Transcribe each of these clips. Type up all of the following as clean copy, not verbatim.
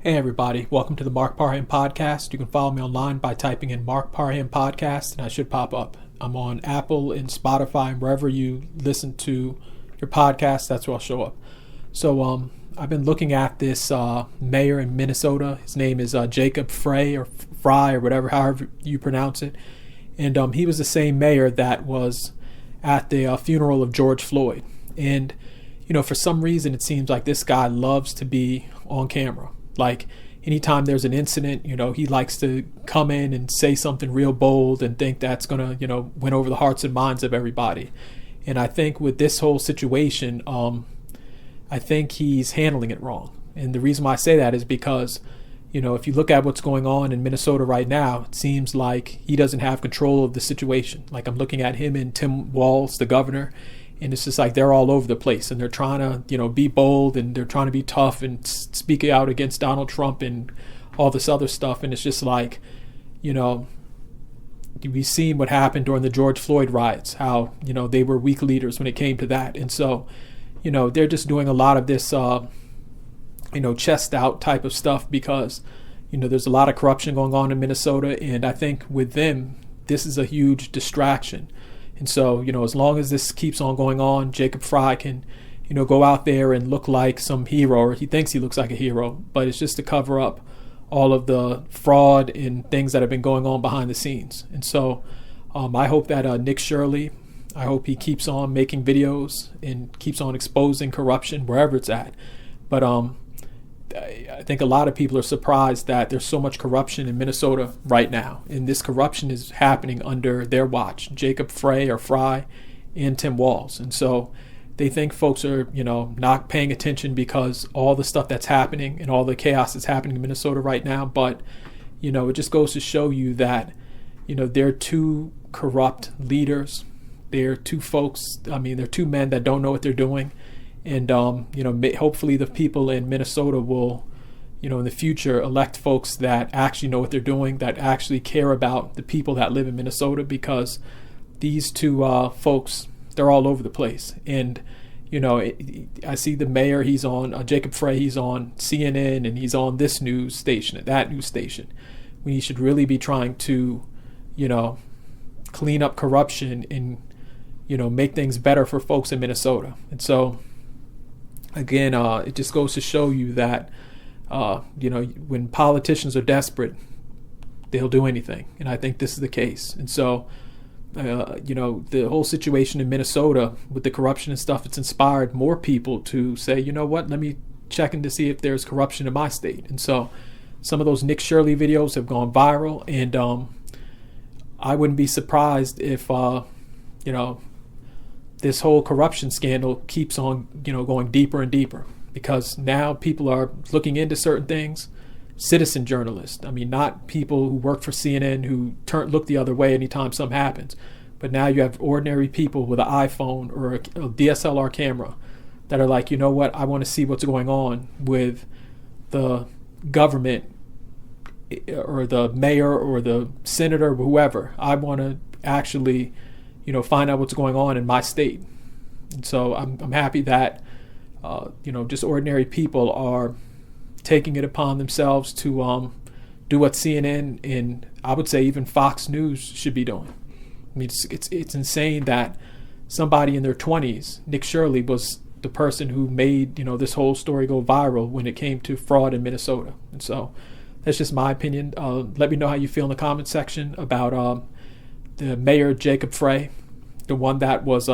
Hey everybody, welcome to the Mark Parham Podcast. You can follow me online by typing in Mark Parham Podcast and I should pop up. I'm on Apple and Spotify and wherever you listen to your podcast, that's where I'll show up. So I've been looking at this mayor in Minnesota. His name is Jacob Frey or Fry or whatever, however you pronounce it. And he was the same mayor that was at the funeral of George Floyd. And, you know, for some reason it seems like this guy loves to be on camera. Like anytime there's an incident, you know, he likes to come in and say something real bold and think that's going to, you know, win over the hearts and minds of everybody. And I think with this whole situation, I think he's handling it wrong. And the reason why I say that is because, you know, if you look at what's going on in Minnesota right now, it seems like he doesn't have control of the situation. Like I'm looking at him and Tim Walz, the governor, and it's just like they're all over the place and they're trying to, you know, be bold and they're trying to be tough and speak out against Donald Trump and all this other stuff. And it's just like, you know, we've seen what happened during the George Floyd riots, how, you know, they were weak leaders when it came to that. And so, you know, they're just doing a lot of this, you know, chest out type of stuff because, you know, there's a lot of corruption going on in Minnesota. And I think with them, this is a huge distraction. And so, you know, as long as this keeps on going on, Jacob Fry can, you know, go out there and look like some hero, or he thinks he looks like a hero, but it's just to cover up all of the fraud and things that have been going on behind the scenes. And so I hope that Nick Shirley, I hope he keeps on making videos and keeps on exposing corruption wherever it's at. But I think a lot of people are surprised that there's so much corruption in Minnesota right now. And this corruption is happening under their watch, Jacob Frey or Fry and Tim Walz. And so they think folks are, you know, not paying attention because all the stuff that's happening and all the chaos that's happening in Minnesota right now. But, you know, it just goes to show you that, you know, they're two corrupt leaders. They're two folks, they're two men that don't know what they're doing. And, you know, hopefully the people in Minnesota will, you know, in the future elect folks that actually know what they're doing, that actually care about the people that live in Minnesota, because these two folks, they're all over the place. And, you know, I see the mayor, he's on, Jacob Frey, he's on CNN and he's on this news station and that news station. We should really be trying to, you know, clean up corruption and, you know, make things better for folks in Minnesota. And so, again, it just goes to show you that, you know, when politicians are desperate, they'll do anything. And I think this is the case. And so, you know, the whole situation in Minnesota with the corruption and stuff, it's inspired more people to say, you know what, let me check in to see if there's corruption in my state. And so some of those Nick Shirley videos have gone viral. And I wouldn't be surprised if, you know, this whole corruption scandal keeps on, you know, going deeper and deeper, because now people are looking into certain things. Citizen journalists, not people who work for CNN who look the other way anytime something happens, but now you have ordinary people with an iPhone or a DSLR camera that are like, you know what, I want to see what's going on with the government or the mayor or the senator or whoever. I want to actually, you know, find out what's going on in my state. And so I'm happy that, you know, just ordinary people are taking it upon themselves to do what CNN and I would say even Fox News should be doing. It's insane that somebody in their 20s, Nick Shirley, was the person who made, you know, this whole story go viral when it came to fraud in Minnesota. And so that's just my opinion. Let me know how you feel in the comment section about the mayor, Jacob Frey, the one that was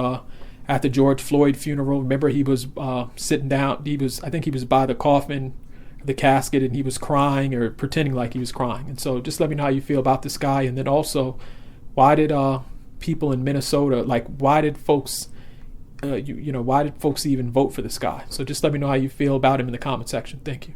at the George Floyd funeral. Remember, he was sitting down. I think he was by the coffin, the casket, and he was crying or pretending like he was crying. And so just let me know how you feel about this guy. And then also, why did people in Minnesota, why did folks, why did folks even vote for this guy? So just let me know how you feel about him in the comment section. Thank you.